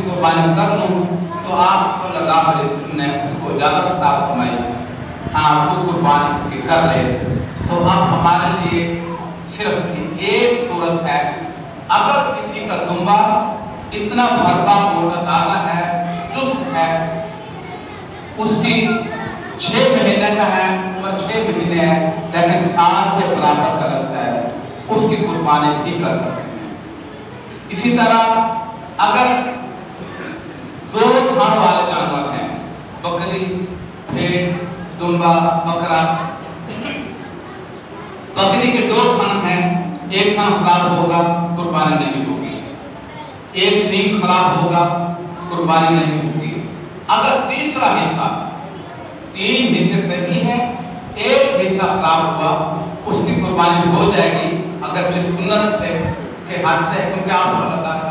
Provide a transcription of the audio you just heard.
کی قربانی کر لوں تو آپ صلی اللہ علیہ وسلم نے اس کو اجازت عطا فرمائی، ہاں تو قربانی اس کی کر لے۔ تو اب ہمارے لیے صرف ایک صورت ہے، اگر کسی کا دمبا اتنا بھرپا موٹا تازہ ہے، چست ہے، اس کی 6 مہینے کا ہے اور 6 مہینے ہے لیکن سال کے برابر کا لگتا ہے، اس کی قربانی بھی کر سکتے ہیں۔ اسی طرح اگر 2 تھن والے جانور ہیں، بکری، بھیڑ، دمبا، بکرا، بکری کے 2 تھن ہیں، ایک تھن خراب ہوگا قربانی نہیں ہوگی، ایک سینگ خراب ہوگا قربانی نہیں ہوگی۔ اگر تیسرا حصہ، 3 حصے صحیح ہے، ایک حصہ خراب ہوا، اس کی قربانی ہو جائے گی، اگر جس سنت سے کے حد سے، کیونکہ آپ صلی اللہ